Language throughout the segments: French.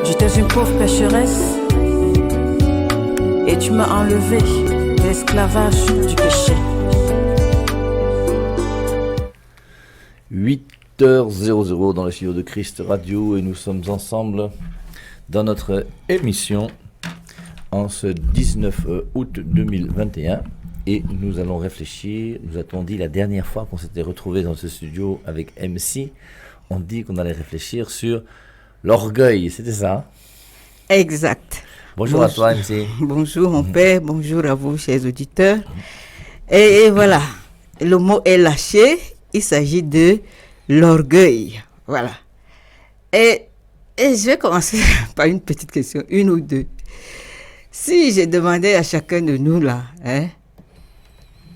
J'étais une pauvre pécheresse et tu m'as enlevé de l'esclavage du péché. 8h00 dans le studio de Christ Radio et nous sommes ensemble dans notre émission en ce 19 août 2021 et nous allons réfléchir, nous a-t-on dit la dernière fois qu'on s'était retrouvés dans ce studio avec MC, on dit qu'on allait réfléchir sur l'orgueil, c'était ça? Exact. Bonjour à toi MC. Bonjour mon père, bonjour à vous chers auditeurs. Et voilà, le mot est lâché, il s'agit de l'orgueil. Voilà. Et je vais commencer par une petite question, une ou deux. Si je demandais à chacun de nous là,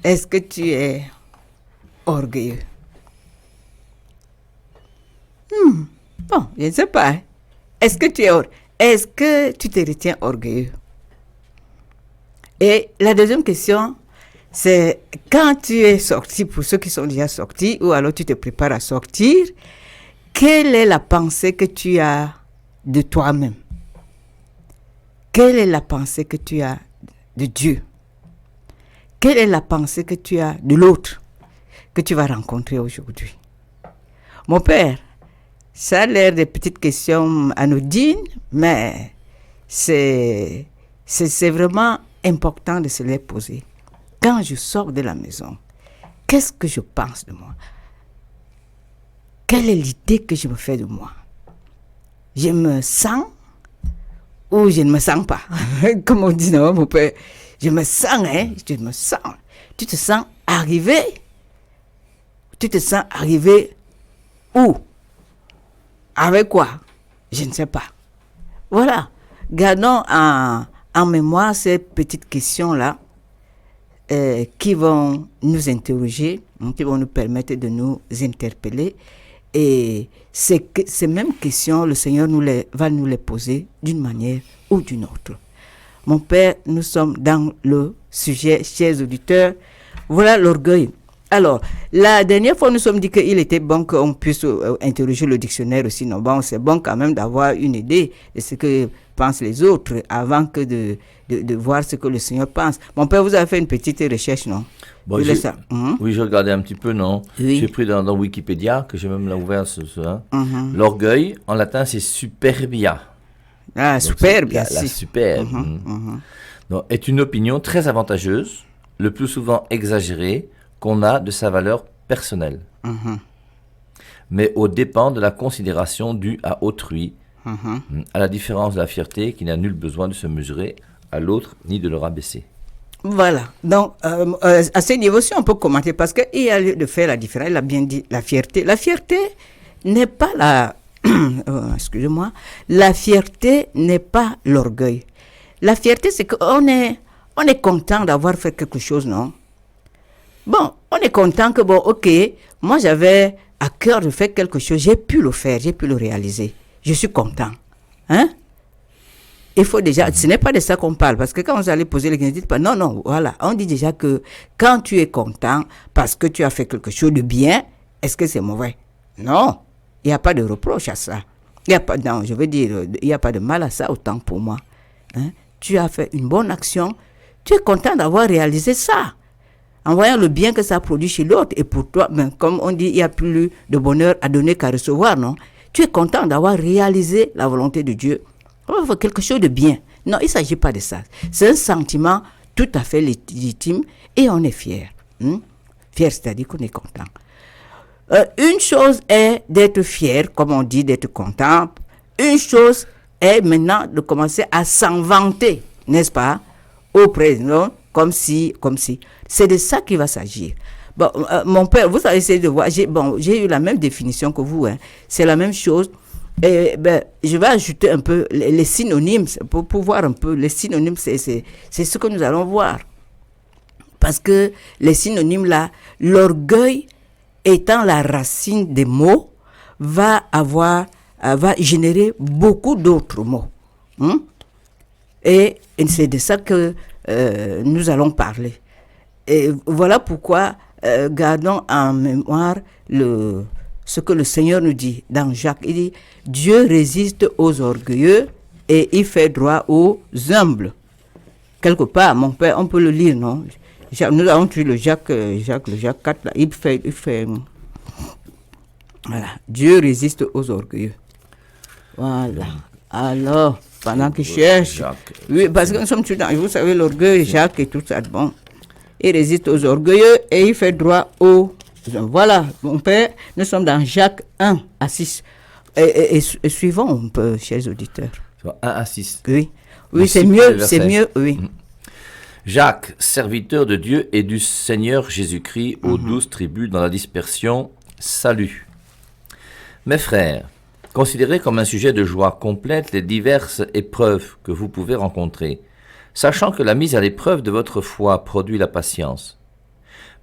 est-ce que tu es orgueilleux? Bon, je ne sais pas. Est-ce que tu te retiens orgueilleux? Et la deuxième question, c'est quand tu es sorti, pour ceux qui sont déjà sortis, ou alors tu te prépares à sortir, quelle est la pensée que tu as de toi-même? Quelle est la pensée que tu as de Dieu? Quelle est la pensée que tu as de l'autre que tu vas rencontrer aujourd'hui? Mon père, ça a l'air de petites questions anodines, mais c'est vraiment important de se les poser. Quand je sors de la maison, qu'est-ce que je pense de moi? Quelle est l'idée que je me fais de moi? Je me sens ou je ne me sens pas? Comme on dit, non, mon père, je me sens, je me sens. Tu te sens arrivé? Tu te sens arrivé où? Avec quoi? Je ne sais pas. Voilà. Gardons en mémoire ces petites questions-là qui vont nous interroger, qui vont nous permettre de nous interpeller. Et ces mêmes questions, le Seigneur va nous les poser d'une manière ou d'une autre. Mon Père, nous sommes dans le sujet, chers auditeurs. Voilà l'orgueil. Alors, la dernière fois, nous sommes dit qu'il était bon qu'on puisse interroger le dictionnaire aussi. Non, bon, c'est bon quand même d'avoir une idée de ce que pensent les autres avant que de voir ce que le Seigneur pense. Mon père, vous avez fait une petite recherche, non? Bon, oui, j'ai regardé un petit peu, non? Oui. J'ai pris dans Wikipédia, que j'ai même là ouvert L'orgueil, en latin, c'est superbia. Ah, donc, superbia, la superbe. Donc, est une opinion très avantageuse, le plus souvent exagérée, qu'on a de sa valeur personnelle, mais au dépend de la considération due à autrui, à la différence de la fierté qui n'a nul besoin de se mesurer à l'autre ni de le rabaisser. Voilà. Donc, à ce niveau-ci, on peut commenter parce qu'il y a lieu de faire la différence. Il a bien dit la fierté. La fierté n'est pas la... excusez-moi. La fierté n'est pas l'orgueil. La fierté, c'est qu'on est content d'avoir fait quelque chose, non? Bon, on est content que, bon, ok, moi j'avais à cœur de faire quelque chose, j'ai pu le faire, j'ai pu le réaliser. Je suis content. Hein? Il faut déjà, ce n'est pas de ça qu'on parle, parce que quand vous allez poser les questions, dites pas, non, voilà. On dit déjà que quand tu es content parce que tu as fait quelque chose de bien, est-ce que c'est mauvais? Non, il n'y a pas de reproche à ça. Il n'y a pas de mal à ça autant pour moi. Hein? Tu as fait une bonne action, tu es content d'avoir réalisé ça. En voyant le bien que ça produit chez l'autre, et pour toi, ben, comme on dit, il n'y a plus de bonheur à donner qu'à recevoir, non? Tu es content d'avoir réalisé la volonté de Dieu. On va faire quelque chose de bien. Non, il ne s'agit pas de ça. C'est un sentiment tout à fait légitime et on est fier. Fier, c'est-à-dire qu'on est content. Une chose est d'être fier, comme on dit, d'être content. Une chose est maintenant de commencer à s'en vanter, n'est-ce pas? Au président, comme si. C'est de ça qu'il va s'agir. Bon, mon père, vous allez essayer de voir. J'ai eu la même définition que vous. C'est la même chose. Et, je vais ajouter un peu les synonymes pour voir un peu. Les synonymes, c'est ce que nous allons voir. Parce que les synonymes là, l'orgueil étant la racine des mots, va générer beaucoup d'autres mots. Et c'est de ça que nous allons parler. Et voilà pourquoi gardons en mémoire ce que le Seigneur nous dit dans Jacques. Il dit, Dieu résiste aux orgueilleux, et il fait droit aux humbles. Quelque part, mon père, on peut le lire, non? Nous avons tué le Jacques 4, là. Il fait voilà. Dieu résiste aux orgueilleux. Voilà. Alors, pendant qu'il cherche, oui, parce que nous sommes tous dans, vous savez, l'orgueil, Jacques et tout ça, bon. Il résiste aux orgueilleux et il fait droit aux hommes. Voilà, mon père, nous sommes dans Jacques 1 à 6. Et suivons un peu, chers auditeurs. 1 à 6. Oui, oui, c'est mieux, oui. Jacques, serviteur de Dieu et du Seigneur Jésus-Christ, aux 12 tribus dans la dispersion, salut. Mes frères, considérez comme un sujet de joie complète les diverses épreuves que vous pouvez rencontrer, sachant que la mise à l'épreuve de votre foi produit la patience.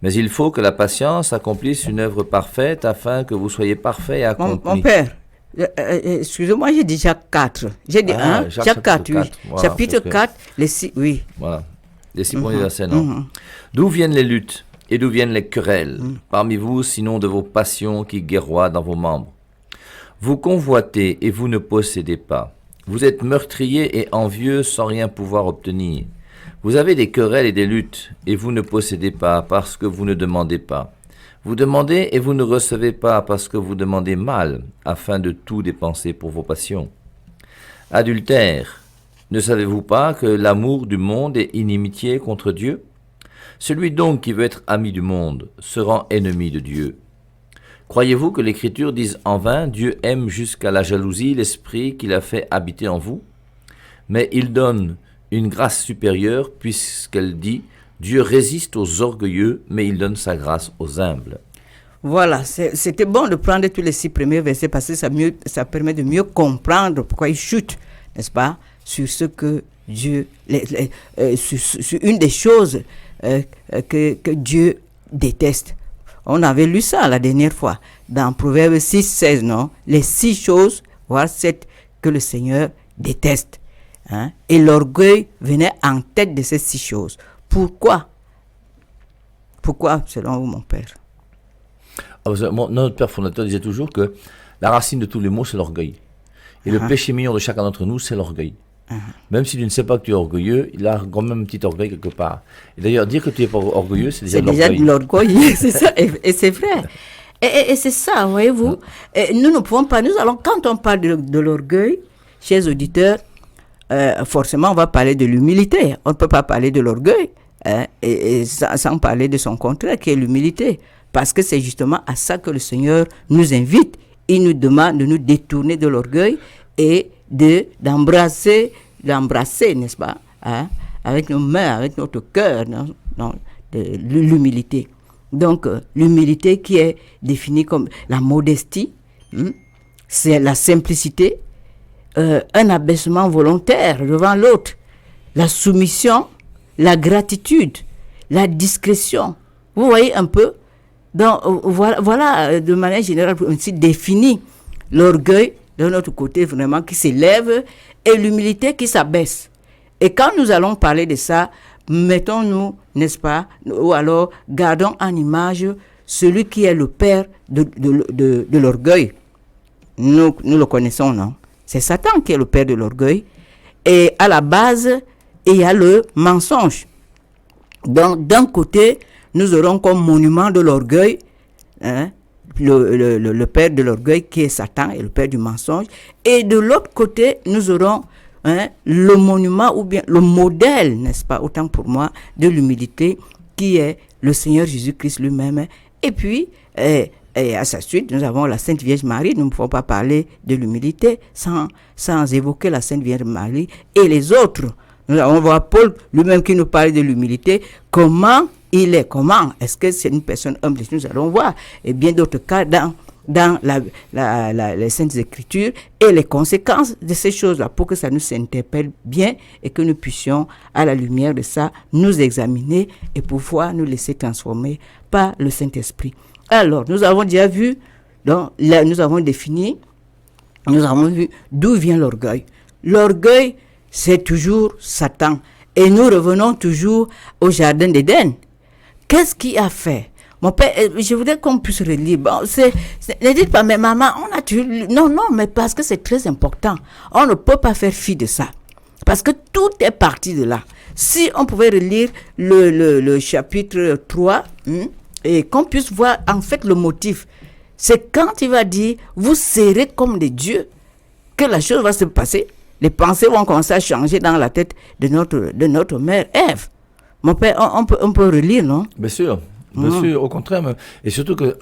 Mais il faut que la patience accomplisse une œuvre parfaite afin que vous soyez parfait et accompli. Mon père, excusez-moi, j'ai dit Jacques 4. J'ai dit Jacques 4, oui. Voilà, chapitre 4, les 6, oui. Voilà, les 6 premiers versets, non. D'où viennent les luttes et d'où viennent les querelles parmi vous, sinon de vos passions qui guerroient dans vos membres? Vous convoitez et vous ne possédez pas. Vous êtes meurtriers et envieux sans rien pouvoir obtenir. Vous avez des querelles et des luttes et vous ne possédez pas parce que vous ne demandez pas. Vous demandez et vous ne recevez pas parce que vous demandez mal, afin de tout dépenser pour vos passions. Adultère, ne savez-vous pas que l'amour du monde est inimitié contre Dieu? Celui donc qui veut être ami du monde se rend ennemi de Dieu. Croyez-vous que l'Écriture dise en vain, Dieu aime jusqu'à la jalousie l'esprit qu'il a fait habiter en vous? Mais il donne une grâce supérieure puisqu'elle dit, Dieu résiste aux orgueilleux, mais il donne sa grâce aux humbles. Voilà, c'était bon de prendre tous les 6 premiers versets parce que ça permet de mieux comprendre pourquoi il chute, n'est-ce pas, sur ce que Dieu, sur une des choses que Dieu déteste. On avait lu ça la dernière fois, dans Proverbe 6, 16, non? Les 6 choses, voire 7, que le Seigneur déteste. Hein? Et l'orgueil venait en tête de ces 6 choses. Pourquoi? Pourquoi, selon vous, mon père? Notre père fondateur disait toujours que la racine de tous les maux, c'est l'orgueil. Et le péché mignon de chacun d'entre nous, c'est l'orgueil. Même si tu ne sais pas que tu es orgueilleux, il a quand même un petit orgueil quelque part. Et d'ailleurs, dire que tu n'es pas orgueilleux, c'est déjà de l'orgueil. C'est ça, et c'est vrai. Et c'est ça, voyez-vous. Nous ne pouvons pas, quand on parle de l'orgueil, chers auditeurs, forcément, on va parler de l'humilité. On ne peut pas parler de l'orgueil sans parler de son contraire, qui est l'humilité. Parce que c'est justement à ça que le Seigneur nous invite. Il nous demande de nous détourner de l'orgueil et d'embrasser, n'est-ce pas, hein, avec nos mains, avec notre cœur, l'humilité. Donc, l'humilité qui est définie comme la modestie, c'est la simplicité, un abaissement volontaire devant l'autre, la soumission, la gratitude, la discrétion. Vous voyez un peu? Donc, voilà de manière générale, ainsi défini l'orgueil de notre côté vraiment qui s'élève et l'humilité qui s'abaisse. Et quand nous allons parler de ça, mettons-nous, n'est-ce pas, ou alors gardons en image celui qui est le père de l'orgueil. Nous le connaissons, non? C'est Satan qui est le père de l'orgueil. Et à la base, il y a le mensonge. Donc, d'un côté, nous aurons comme monument de l'orgueil, le père de l'orgueil qui est Satan et le père du mensonge. Et de l'autre côté, nous aurons le monument ou bien le modèle, n'est-ce pas, autant pour moi, de l'humilité qui est le Seigneur Jésus-Christ lui-même. Et puis, et à sa suite, nous avons la Sainte Vierge Marie. Nous ne pouvons pas parler de l'humilité sans évoquer la Sainte Vierge Marie et les autres. Nous allons voir Paul lui-même qui nous parle de l'humilité. Comment il est? Comment? Est-ce que c'est une personne humble? Nous allons voir. Et bien d'autres cas dans les Saintes Écritures et les conséquences de ces choses-là pour que ça nous interpelle bien et que nous puissions, à la lumière de ça, nous examiner et pouvoir nous laisser transformer par le Saint-Esprit. Alors, nous avons déjà vu, donc, là, nous avons défini, nous avons vu d'où vient l'orgueil. L'orgueil, c'est toujours Satan. Et nous revenons toujours au jardin d'Éden. Qu'est-ce qui a fait? Mon père, je voudrais qu'on puisse relire. Bon, ne dites pas, mais maman, on a tué. Non, mais parce que c'est très important. On ne peut pas faire fi de ça. Parce que tout est parti de là. Si on pouvait relire le chapitre 3, et qu'on puisse voir en fait le motif, c'est quand il va dire, vous serez comme des dieux, que la chose va se passer. Les pensées vont commencer à changer dans la tête de notre mère Ève. Mon père, on peut relire, non? Bien sûr, au contraire. Et surtout que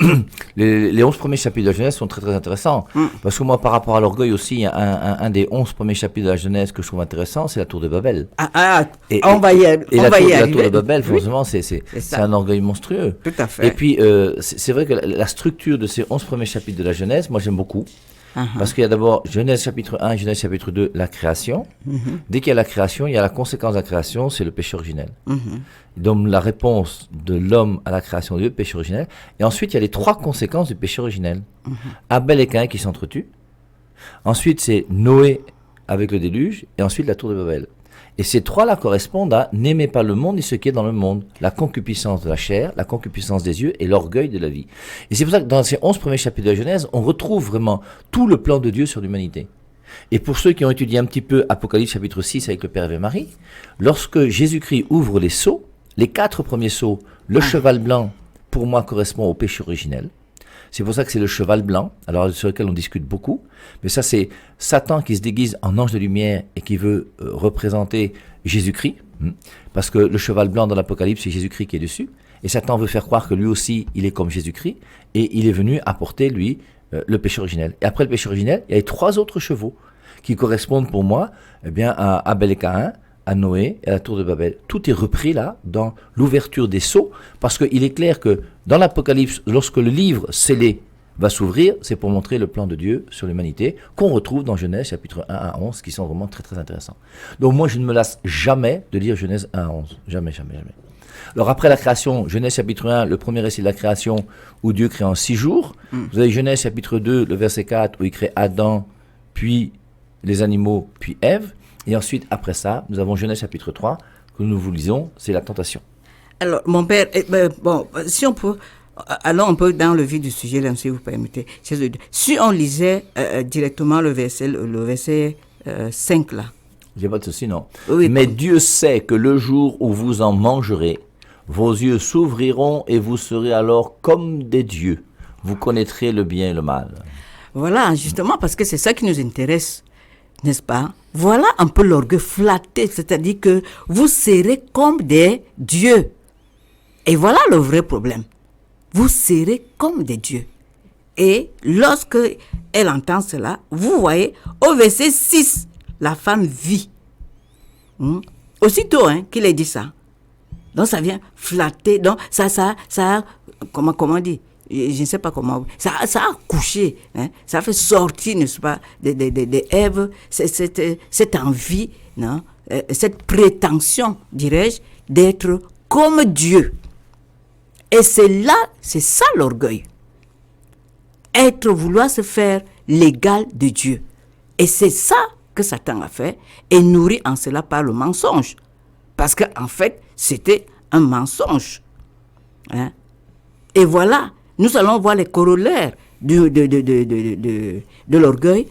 les 11 premiers chapitres de la Genèse sont très très intéressants. Parce que moi, par rapport à l'orgueil aussi, il y a un des 11 premiers chapitres de la Genèse que je trouve intéressant, c'est la tour de Babel. On va y arriver. La tour de Babel, forcément, c'est un orgueil monstrueux. Tout à fait. Et puis, c'est vrai que la structure de ces 11 premiers chapitres de la Genèse, moi j'aime beaucoup. Parce qu'il y a d'abord Genèse chapitre 1 et Genèse chapitre 2, la création. Dès qu'il y a la création, il y a la conséquence de la création, c'est le péché originel. Donc la réponse de l'homme à la création de Dieu, péché originel. Et ensuite, il y a les 3 conséquences du péché originel. Abel et Caïn qui s'entretuent. Ensuite, c'est Noé avec le déluge. Et ensuite, la tour de Babel. Et ces 3-là correspondent à n'aimez pas le monde ni ce qui est dans le monde. La concupiscence de la chair, la concupiscence des yeux et l'orgueil de la vie. Et c'est pour ça que dans ces 11 premiers chapitres de la Genèse, on retrouve vraiment tout le plan de Dieu sur l'humanité. Et pour ceux qui ont étudié un petit peu Apocalypse chapitre 6 avec le Père et Marie, lorsque Jésus-Christ ouvre les sceaux, les 4 premiers sceaux, le cheval blanc, pour moi, correspond au péché originel. C'est pour ça que c'est le cheval blanc, alors sur lequel on discute beaucoup. Mais ça, c'est Satan qui se déguise en ange de lumière et qui veut représenter Jésus-Christ. Parce que le cheval blanc dans l'Apocalypse, c'est Jésus-Christ qui est dessus. Et Satan veut faire croire que lui aussi, il est comme Jésus-Christ. Et il est venu apporter, lui, le péché originel. Et après le péché originel, il y a les 3 autres chevaux qui correspondent pour moi à Abel et Caïn, à Noé et à la tour de Babel. Tout est repris là, dans l'ouverture des sceaux, parce qu'il est clair que dans l'Apocalypse, lorsque le livre scellé va s'ouvrir, c'est pour montrer le plan de Dieu sur l'humanité, qu'on retrouve dans Genèse chapitre 1 à 11, qui sont vraiment très très intéressants. Donc moi, je ne me lasse jamais de lire Genèse 1 à 11. Jamais. Alors après la création, Genèse chapitre 1, le premier récit de la création, où Dieu crée en 6 jours. Vous avez Genèse chapitre 2, le verset 4, où il crée Adam, puis les animaux, puis Ève. Et ensuite, après ça, nous avons Genèse chapitre 3, que nous vous lisons, c'est la tentation. Alors, mon père, si on peut, allons un peu dans le vif du sujet, là, si vous permettez. Si on lisait directement le verset 5, là. Il n'y a pas de souci, non. Oui, mais Dieu sait que le jour où vous en mangerez, vos yeux s'ouvriront et vous serez alors comme des dieux. Vous connaîtrez le bien et le mal. Voilà, justement, parce que c'est ça qui nous intéresse, n'est-ce pas? Voilà un peu l'orgueil flatté, c'est-à-dire que vous serez comme des dieux. Et voilà le vrai problème. Vous serez comme des dieux. Et lorsque elle entend cela, vous voyez, au verset 6, la femme vit. Aussitôt qu'il ait dit ça. Donc ça vient flatter. Donc ça comment dire? Je ne sais pas comment. Ça a couché. Ça fait sortir, n'est-ce pas, de Ève, cette envie, non? Cette prétention, dirais-je, d'être comme Dieu. Et c'est ça l'orgueil. Vouloir se faire l'égal de Dieu. Et c'est ça que Satan a fait et nourri en cela par le mensonge. Parce qu'en fait, c'était un mensonge. Et voilà, nous allons voir les corollaires de l'orgueil.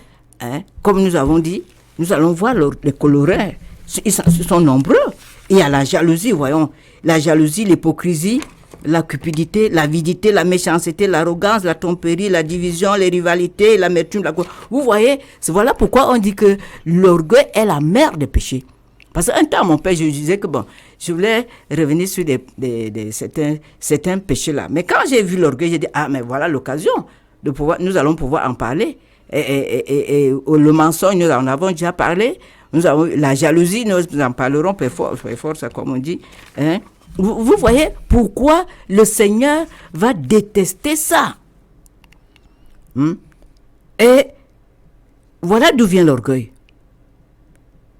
Comme nous avons dit, nous allons voir les corollaires. Ils sont nombreux. Il y a la jalousie, voyons. La jalousie, l'hypocrisie, la cupidité, l'avidité, la méchanceté, l'arrogance, la tromperie, la division, les rivalités, l'amertume, Vous voyez, voilà pourquoi on dit que l'orgueil est la mère des péchés. Parce qu'un temps, mon père, je disais que je voulais revenir sur certains péchés-là. Mais quand j'ai vu l'orgueil, j'ai dit, mais voilà l'occasion nous allons pouvoir en parler. Et le mensonge, nous en avons déjà parlé. Nous avons la jalousie, nous en parlerons très fort, comme on dit. Vous voyez pourquoi le Seigneur va détester ça. Et voilà d'où vient l'orgueil.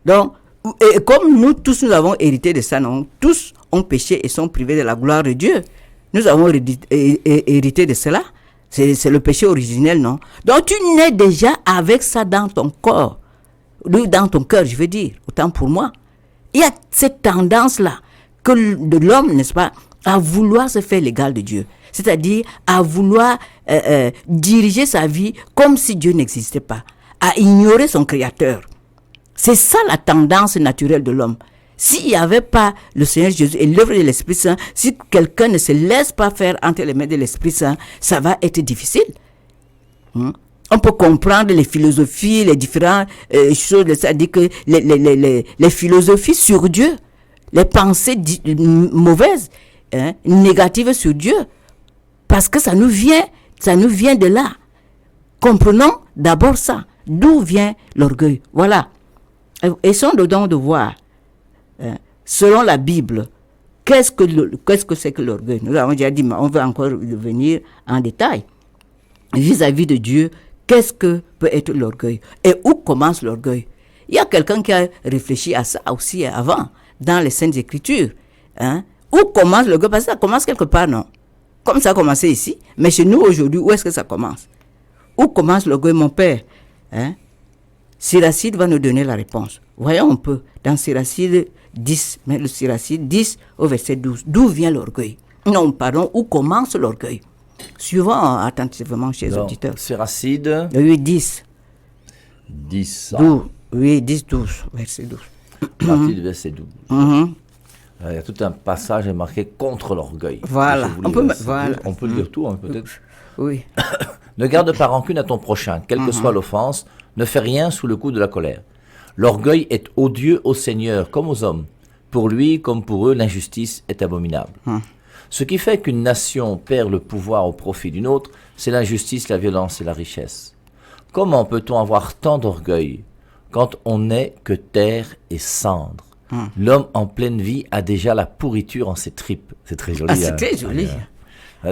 Donc, et comme nous tous, nous avons hérité de ça, non? Tous ont péché et sont privés de la gloire de Dieu. Nous avons hérité de cela. C'est le péché originel, non? Donc, tu nais déjà avec ça dans ton corps. Dans ton cœur, je veux dire, autant pour moi. Il y a cette tendance-là que de l'homme, n'est-ce pas, à vouloir se faire l'égal de Dieu. C'est-à-dire à vouloir diriger sa vie comme si Dieu n'existait pas, à ignorer son Créateur. C'est ça la tendance naturelle de l'homme. S'il n'y avait pas le Seigneur Jésus et l'œuvre de l'Esprit Saint, si quelqu'un ne se laisse pas faire entre les mains de l'Esprit Saint, ça va être difficile. On peut comprendre les philosophies, les différentes choses, c'est-à-dire que les philosophies sur Dieu, les pensées mauvaises, négatives sur Dieu, parce que ça nous vient de là. Comprenons d'abord ça. D'où vient l'orgueil? Voilà. Essayons donc de voir, selon la Bible, qu'est-ce que c'est que l'orgueil? Nous avons déjà dit, mais on va encore revenir en détail. Vis-à-vis de Dieu, qu'est-ce que peut être l'orgueil? Et où commence l'orgueil? Il y a quelqu'un qui a réfléchi à ça aussi avant, dans les Saintes Écritures. Où commence l'orgueil? Parce que ça commence quelque part, non? Comme ça a commencé ici. Mais chez nous, aujourd'hui, où est-ce que ça commence? Où commence l'orgueil, mon père? Siracide va nous donner la réponse. Voyons un peu, dans Siracide 10, mais le Siracide 10 au verset 12. D'où vient l'orgueil? Non, pardon, où commence l'orgueil? Suivant attentivement chez les auditeurs. Siracide. Oui, 10. 10. 12. Oui, 10, 12, verset 12. Partie du verset 12. Il y a tout un passage marqué contre l'orgueil. Voilà. On peut le dire tout, peut-être. Oui. Ne garde pas rancune à ton prochain, quelle que soit l'offense, ne fais rien sous le coup de la colère. L'orgueil est odieux au Seigneur comme aux hommes. Pour lui comme pour eux, l'injustice est abominable. Ce qui fait qu'une nation perd le pouvoir au profit d'une autre, c'est l'injustice, la violence et la richesse. Comment peut-on avoir tant d'orgueil quand on n'est que terre et cendre? L'homme en pleine vie a déjà la pourriture en ses tripes. C'est très joli. C'est très joli.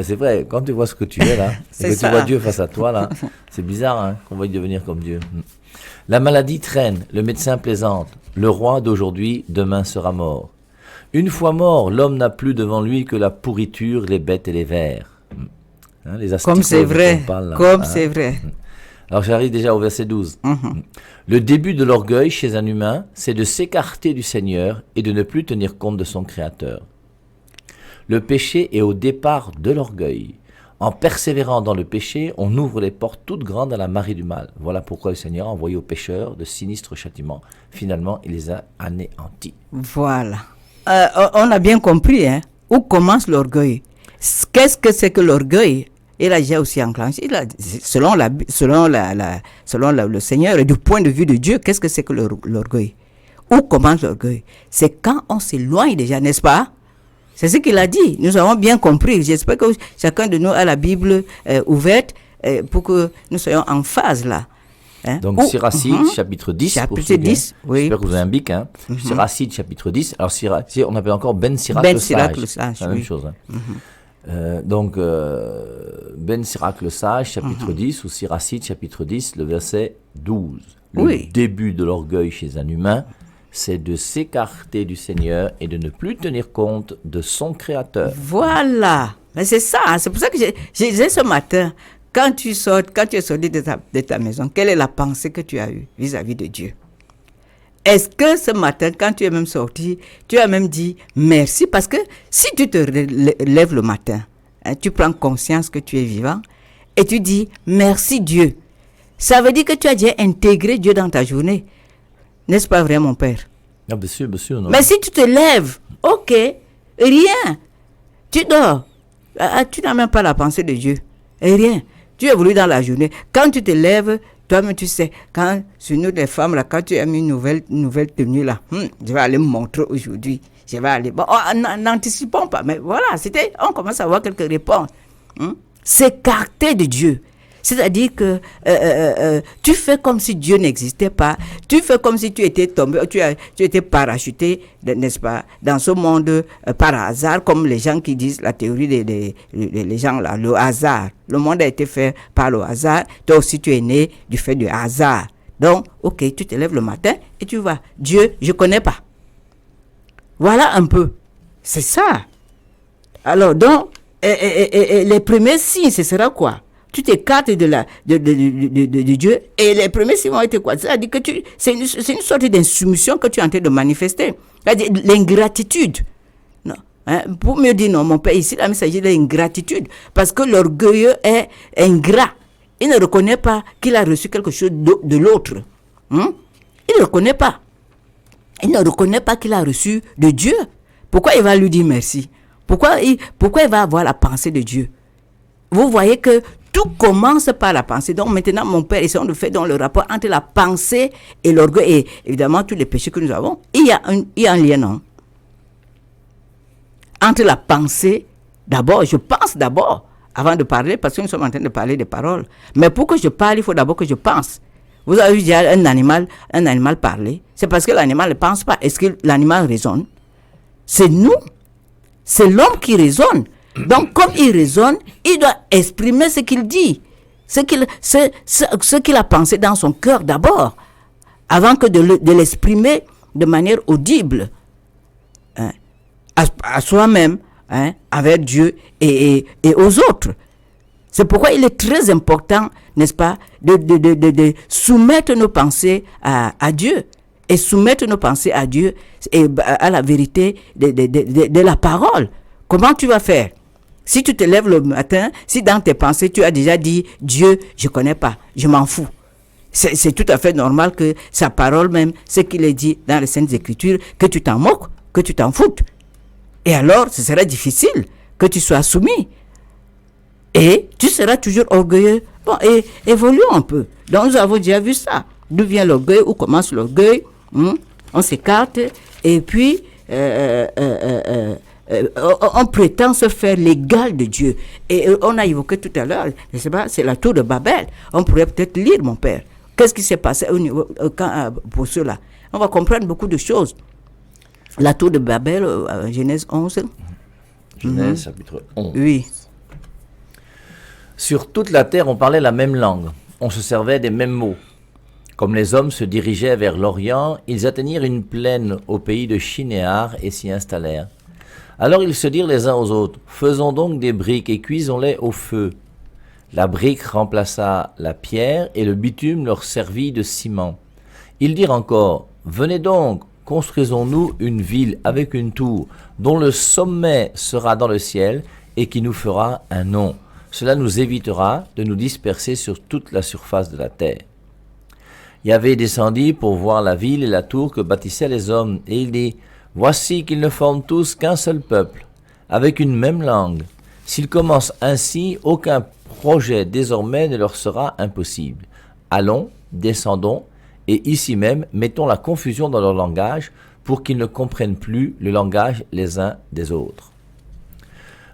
C'est vrai, quand tu vois ce que tu es là, et que ça. tu vois Dieu face à toi là, c'est bizarre qu'on va y devenir comme Dieu. La maladie traîne, le médecin plaisante, le roi d'aujourd'hui, demain sera mort. Une fois mort, l'homme n'a plus devant lui que la pourriture, les bêtes et les vers. Les asticots, comme c'est vrai, c'est vrai. Alors j'arrive déjà au verset 12. Le début de l'orgueil chez un humain, c'est de s'écarter du Seigneur et de ne plus tenir compte de son Créateur. Le péché est au départ de l'orgueil. En persévérant dans le péché, on ouvre les portes toutes grandes à la marée du mal. Voilà pourquoi le Seigneur a envoyé aux pécheurs de sinistres châtiments. Finalement, il les a anéantis. Voilà. On a bien compris, où commence l'orgueil. Qu'est-ce que c'est que l'orgueil? Il a déjà aussi enclenché, selon le Seigneur et du point de vue de Dieu, qu'est-ce que c'est que l'orgueil? Où commence l'orgueil? C'est quand on s'éloigne déjà, n'est-ce pas? C'est ce qu'il a dit. Nous avons bien compris. J'espère que chacun de nous a la Bible ouverte pour que nous soyons en phase là. Donc, Siracide, chapitre 10. Chapitre 10, oui. J'espère que vous avez un bic. Siracide, chapitre 10. Alors, on appelle encore Ben Sirac le Sage. C'est la même chose. Donc, Ben Sirac le Sage, chapitre 10, ou Siracide, chapitre 10, le verset 12. Le début de l'orgueil chez un humain, c'est de s'écarter du Seigneur et de ne plus tenir compte de son Créateur. Voilà. Mais c'est ça. C'est pour ça que je disais ce matin, quand tu es sorti de ta maison, quelle est la pensée que tu as eue vis-à-vis de Dieu? Est-ce que ce matin, quand tu es même sorti, tu as même dit merci? Parce que si tu te lèves le matin, tu prends conscience que tu es vivant et tu dis merci Dieu. Ça veut dire que tu as déjà intégré Dieu dans ta journée. N'est-ce pas vrai, mon père? Ah, bien sûr. Non. Mais si tu te lèves, ok, rien. Tu dors. Tu n'as même pas la pensée de Dieu. Rien. Tu évolues dans la journée. Quand tu te lèves, toi-même tu sais, quand sur nous les femmes, là, quand tu as mis une nouvelle tenue là, je vais aller me montrer aujourd'hui. Je vais aller. Bon, n'anticipons pas, mais voilà, on commence à avoir quelques réponses. S'écarter de Dieu. C'est-à-dire que tu fais comme si Dieu n'existait pas. Tu fais comme si tu étais tombé, tu étais parachuté, n'est-ce pas, dans ce monde par hasard, comme les gens qui disent la théorie des gens là, le hasard. Le monde a été fait par le hasard. Toi aussi, tu es né du fait du hasard. Donc, ok, tu te lèves le matin et tu vas. Dieu, je ne connais pas. Voilà un peu. C'est ça. Alors, donc, les premiers signes, ce sera quoi? Tu t'écartes de Dieu et les premiers signes vont être quoi? C'est-à-dire que c'est une sorte d'insoumission que tu es en train de manifester. C'est-à-dire l'ingratitude. Non. Hein, pour me dire non, mon père, ici, là, il s'agit d'ingratitude. Parce que l'orgueilleux est ingrat. Il ne reconnaît pas qu'il a reçu quelque chose de l'autre. Hein? Il ne reconnaît pas. Il ne reconnaît pas qu'il a reçu de Dieu. Pourquoi il va lui dire merci? Pourquoi il va avoir la pensée de Dieu? Vous voyez que tout commence par la pensée. Donc maintenant, mon père, essayons de faire dans le rapport entre la pensée et l'orgueil. Et évidemment, tous les péchés que nous avons, il y a un lien, non? Entre la pensée, d'abord, je pense d'abord, avant de parler, parce que nous sommes en train de parler des paroles. Mais pour que je parle, il faut d'abord que je pense. Vous avez vu déjà un animal parler. C'est parce que l'animal ne pense pas. Est-ce que l'animal raisonne? C'est nous. C'est l'homme qui raisonne. Donc, comme il raisonne, il doit exprimer ce qu'il dit. Ce qu'il a pensé dans son cœur d'abord, avant que de l'exprimer de manière audible. Hein, à soi-même, hein, avec Dieu et aux autres. C'est pourquoi il est très important, n'est-ce pas, de soumettre nos pensées à Dieu. Et soumettre nos pensées à Dieu et à la vérité de la parole. Comment tu vas faire? Si tu te lèves le matin, si dans tes pensées tu as déjà dit Dieu, je ne connais pas, je m'en fous. C'est tout à fait normal que sa parole même, ce qu'il est dit dans les Saintes Écritures, que tu t'en moques, que tu t'en foutes. Et alors, ce serait difficile que tu sois soumis. Et tu seras toujours orgueilleux. Bon, et évoluons un peu. Donc, nous avons déjà vu ça. D'où vient l'orgueil, où commence l'orgueil. On s'écarte et puis on prétend se faire l'égal de Dieu. Et on a évoqué tout à l'heure, je sais pas, c'est la tour de Babel. On pourrait peut-être lire, mon père. Qu'est-ce qui s'est passé au niveau, pour cela? On va comprendre beaucoup de choses. La tour de Babel, Genèse 11. Genèse chapitre 11. Oui. Sur toute la terre, on parlait la même langue. On se servait des mêmes mots. Comme les hommes se dirigeaient vers l'Orient, ils atteignirent une plaine au pays de Shinéar et s'y installèrent. Alors ils se dirent les uns aux autres, « Faisons donc des briques et cuisons-les au feu. » La brique remplaça la pierre et le bitume leur servit de ciment. Ils dirent encore, « Venez donc, construisons-nous une ville avec une tour, dont le sommet sera dans le ciel et qui nous fera un nom. Cela nous évitera de nous disperser sur toute la surface de la terre. » Yahvé descendit pour voir la ville et la tour que bâtissaient les hommes, et il dit, « Voici qu'ils ne forment tous qu'un seul peuple, avec une même langue. S'ils commencent ainsi, aucun projet désormais ne leur sera impossible. Allons, descendons, et ici même, mettons la confusion dans leur langage, pour qu'ils ne comprennent plus le langage les uns des autres. »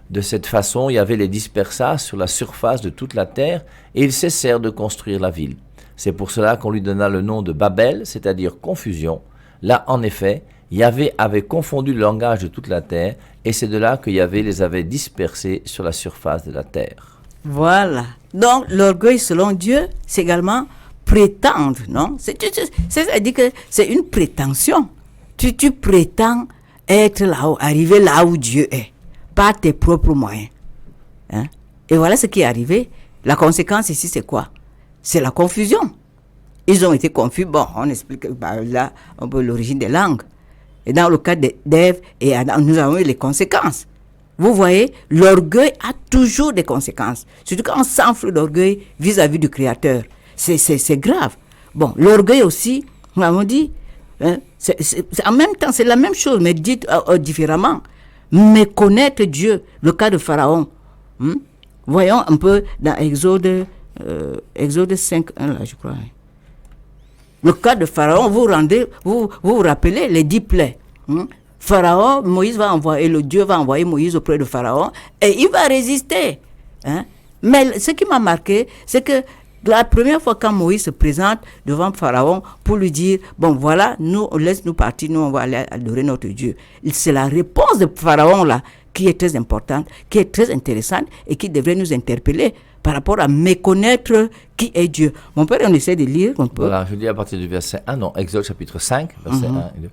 De cette façon, Yahvé les dispersa sur la surface de toute la terre, et ils cessèrent de construire la ville. C'est pour cela qu'on lui donna le nom de Babel, c'est-à-dire confusion. Là, en effet, Yahvé avait confondu le langage de toute la terre, et c'est de là que Yahvé les avait dispersés sur la surface de la terre. Voilà. Donc, l'orgueil, selon Dieu, c'est également prétendre, non? C'est-à-dire que c'est une prétention. Tu prétends être là-haut, arriver là où Dieu est, par tes propres moyens. Hein? Et voilà ce qui est arrivé. La conséquence ici, c'est quoi? C'est la confusion. Ils ont été confus. Bon, on explique là un peu l'origine des langues. Et dans le cas d'Ève et Adam, nous avons eu les conséquences. Vous voyez, l'orgueil a toujours des conséquences. Surtout quand on s'enfle d'orgueil vis-à-vis du Créateur. C'est grave. Bon, l'orgueil aussi, nous avons dit, hein, en même temps, c'est la même chose, mais dit différemment. Méconnaître Dieu, le cas de Pharaon. Voyons un peu dans Exode 5, 1, là, je crois. Le cas de Pharaon, vous vous rappelez les 10 plaies. Pharaon, Moïse va envoyer, le Dieu va envoyer Moïse auprès de Pharaon et il va résister. Hein? Mais ce qui m'a marqué, c'est que la première fois quand Moïse se présente devant Pharaon pour lui dire, bon voilà, laisse-nous partir, nous on va aller adorer notre Dieu. C'est la réponse de Pharaon là qui est très importante, qui est très intéressante et qui devrait nous interpeller par rapport à méconnaître qui est Dieu. Mon père, on essaie de lire un peu. Voilà, je lis à partir du verset 1, non, Exode chapitre 5, verset 1 et 2.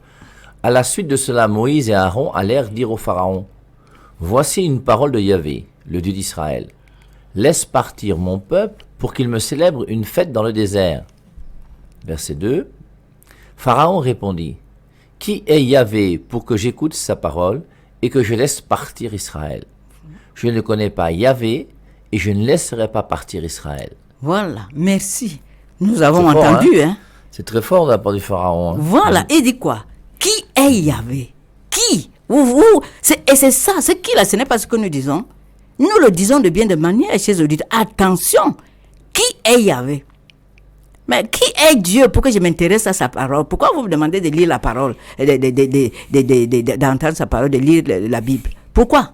À la suite de cela, Moïse et Aaron allèrent dire au Pharaon, « Voici une parole de Yahvé, le Dieu d'Israël. Laisse partir mon peuple pour qu'il me célèbre une fête dans le désert. » Verset 2. Pharaon répondit, « Qui est Yahvé pour que j'écoute sa parole et que je laisse partir Israël. Je ne connais pas Yahvé et je ne laisserai pas partir Israël. Voilà, merci. Nous avons C'est fort, entendu, hein. C'est très fort de la part du Pharaon. Hein. Voilà, il dit quoi? Qui est Yahvé? Qui? Et c'est ça, c'est qui là? Ce n'est pas ce que nous disons. Nous le disons de bien de manière, chers auditeurs. Attention, qui est Yahvé? Mais qui est Dieu pour que je m'intéresse à sa parole? Pourquoi vous me demandez de lire la parole, d'entendre sa parole, de lire la Bible? Pourquoi?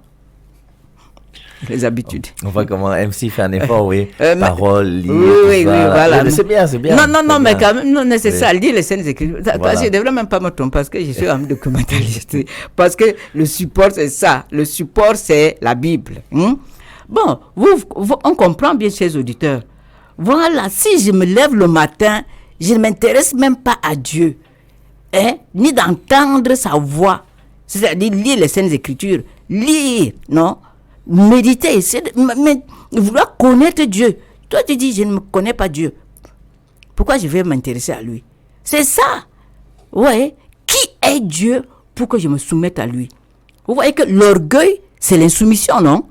Les habitudes. On voit comment MC fait un effort, oui. Parole, lire, oui, voilà. Mais c'est bien, c'est bien. Non, mais quand même, non, c'est ça, lire les scènes écrites. Voilà. Je ne devrais même pas me tromper parce que je suis un documentaliste. Parce que le support, c'est ça. Le support, c'est la Bible. Bon, on comprend bien, chers auditeurs. Voilà, si je me lève le matin, je ne m'intéresse même pas à Dieu, ni d'entendre sa voix. C'est-à-dire lire les scènes écritures, lire, non? Méditer, mais vouloir connaître Dieu. Toi, tu dis, je ne me connais pas Dieu. Pourquoi je vais m'intéresser à lui? C'est ça. Ouais. Qui est Dieu pour que je me soumette à lui? Vous voyez que l'orgueil, c'est l'insoumission, non?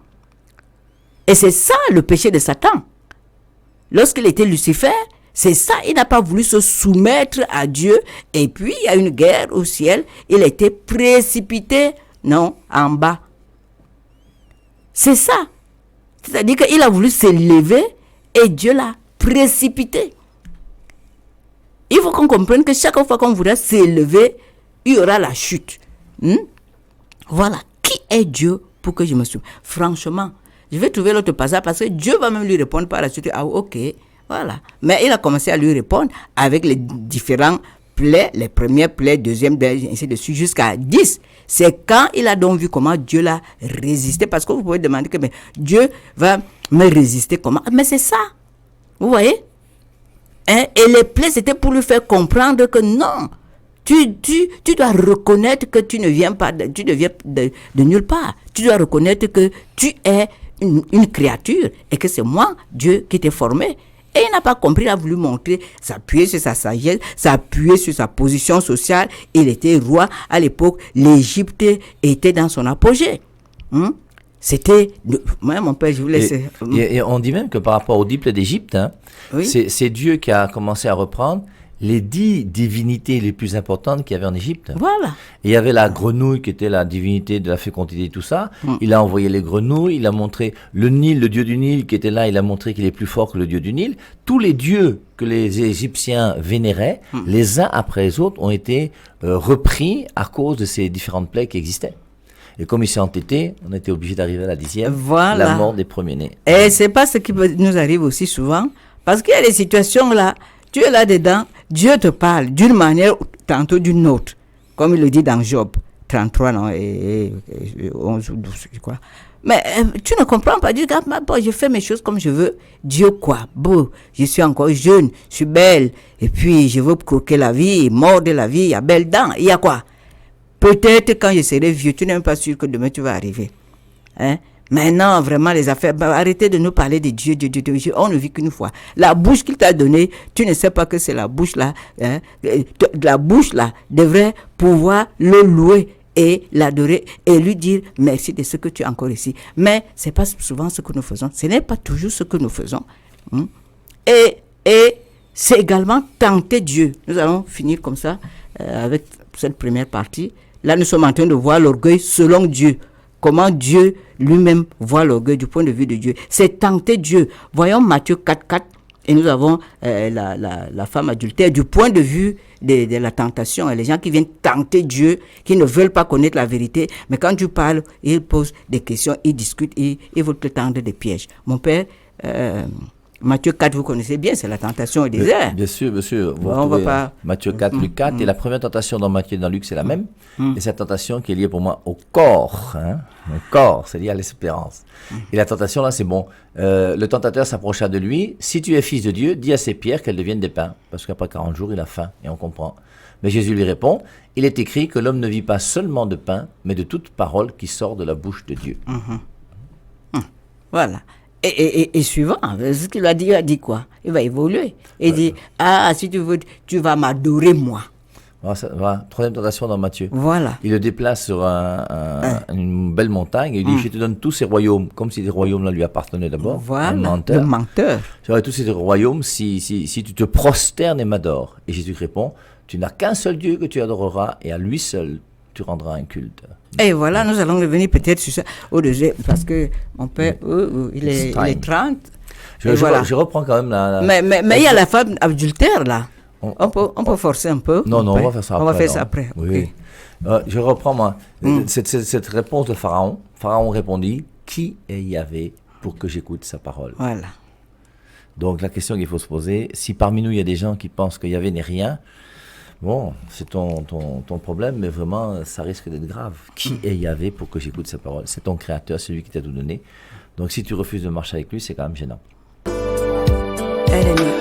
Et c'est ça le péché de Satan. Lorsqu'il était Lucifer, c'est ça, il n'a pas voulu se soumettre à Dieu. Et puis, il y a une guerre au ciel. Il a été précipité, non, en bas. C'est ça. C'est-à-dire qu'il a voulu s'élever et Dieu l'a précipité. Il faut qu'on comprenne que chaque fois qu'on voudra s'élever, il y aura la chute. Voilà. Qui est Dieu pour que je me soumette? Franchement, je vais trouver l'autre passage parce que Dieu va même lui répondre par la suite. Ah, ok. Voilà. Mais il a commencé à lui répondre avec les différents plaies, les premières plaies, deuxième, ainsi de suite, jusqu'à 10. C'est quand il a donc vu comment Dieu l'a résisté. Parce que vous pouvez demander que mais Dieu va me résister comment? Mais c'est ça. Vous voyez? Et les plaies, c'était pour lui faire comprendre que non. Tu dois reconnaître que tu ne viens pas, tu ne viens de nulle part. Tu dois reconnaître que tu es une créature et que c'est moi, Dieu, qui t'ai formé. Et il n'a pas compris, il a voulu montrer, s'appuyer sur sa sagesse, s'appuyer sur sa position sociale. Il était roi à l'époque, l'Égypte était dans son apogée. C'était, moi mon père, je vous laisse. Et on dit même que par rapport au diple d'Égypte, oui. c'est Dieu qui a commencé à reprendre les 10 divinités les plus importantes qu'il y avait en Égypte. Voilà. Et il y avait la grenouille qui était la divinité de la fécondité et tout ça. Il a envoyé les grenouilles, il a montré le Nil, le dieu du Nil qui était là, il a montré qu'il est plus fort que le dieu du Nil. Tous les dieux que les Égyptiens vénéraient, les uns après les autres, ont été repris à cause de ces différentes plaies qui existaient. Et comme il s'est entêté, on était obligé d'arriver à la 10e, voilà. La mort des premiers-nés. Et c'est pas ce qui nous arrive aussi souvent, parce qu'il y a des situations là, tu es là-dedans, Dieu te parle d'une manière, tantôt d'une autre, comme il le dit dans Job 33, non, et 11 ou 12, je crois. Mais tu ne comprends pas, Dieu dit, bon, je fais mes choses comme je veux. Dieu quoi? Bon, je suis encore jeune, je suis belle, et puis je veux croquer la vie, mordre la vie, il y a belle dent, il y a quoi? Peut-être quand je serai vieux, tu n'es même pas sûr que demain tu vas arriver. Maintenant, vraiment, les affaires, arrêtez de nous parler de Dieu, Dieu. On ne vit qu'une fois. La bouche qu'il t'a donnée, tu ne sais pas que c'est la bouche là. La bouche là devrait pouvoir le louer et l'adorer et lui dire merci de ce que tu es encore ici. Mais ce n'est pas souvent ce que nous faisons. Ce n'est pas toujours ce que nous faisons. Et c'est également tenter Dieu. Nous allons finir comme ça avec cette première partie. Là, nous sommes en train de voir l'orgueil selon Dieu. Comment Dieu lui-même voit l'orgueil du point de vue de Dieu. C'est tenter Dieu. Voyons Matthieu 4:4 et nous avons la femme adultère du point de vue de la tentation. Les gens qui viennent tenter Dieu, qui ne veulent pas connaître la vérité, mais quand tu parles, ils posent des questions, ils discutent, ils veulent te tendre des pièges. Mon père, Matthieu 4, vous connaissez bien, c'est la tentation au désert. Bien sûr, bien sûr. Vous on va pas... Matthieu 4, Luc 4, et la première tentation dans Matthieu et dans Luc, c'est la même. Et cette tentation qui est liée pour moi au corps. Le corps, c'est lié à l'espérance. Et la tentation, là, c'est bon. Le tentateur s'approcha de lui. Si tu es fils de Dieu, dis à ces pierres qu'elles deviennent des pains. Parce qu'après 40 jours, il a faim, et on comprend. Mais Jésus lui répond, il est écrit que l'homme ne vit pas seulement de pain, mais de toute parole qui sort de la bouche de Dieu. Voilà. Et suivant, ce qu'il a dit quoi? Il va évoluer. Il dit, si tu veux, tu vas m'adorer moi. Voilà, troisième tentation dans Matthieu. Voilà. Il le déplace sur une belle montagne et il dit je te donne tous ces royaumes, comme si les royaumes-là lui appartenaient d'abord. Voilà, Un menteur. le menteur. J'aurai tous ces royaumes si tu te prosternes et m'adores. Et Jésus répond, tu n'as qu'un seul Dieu que tu adoreras et à lui seul tu rendras un culte. Et voilà, nous allons revenir peut-être sur ça au deuxième, parce que mon père, il est 30. Je reprends quand même la... Mais il y a la femme adultère là. On peut forcer un peu. Non, on va faire ça après. On va faire ça après. Oui. Okay. Je reprends moi. Cette réponse de Pharaon. Pharaon répondit, qui est Yahvé pour que j'écoute sa parole? Voilà. Donc la question qu'il faut se poser, si parmi nous il y a des gens qui pensent que Yahvé n'est rien, bon, c'est ton problème, mais vraiment ça risque d'être grave. Qui est Yahvé pour que j'écoute sa parole? C'est ton créateur, celui qui t'a tout donné. Donc si tu refuses de marcher avec lui, c'est quand même gênant. Elle est née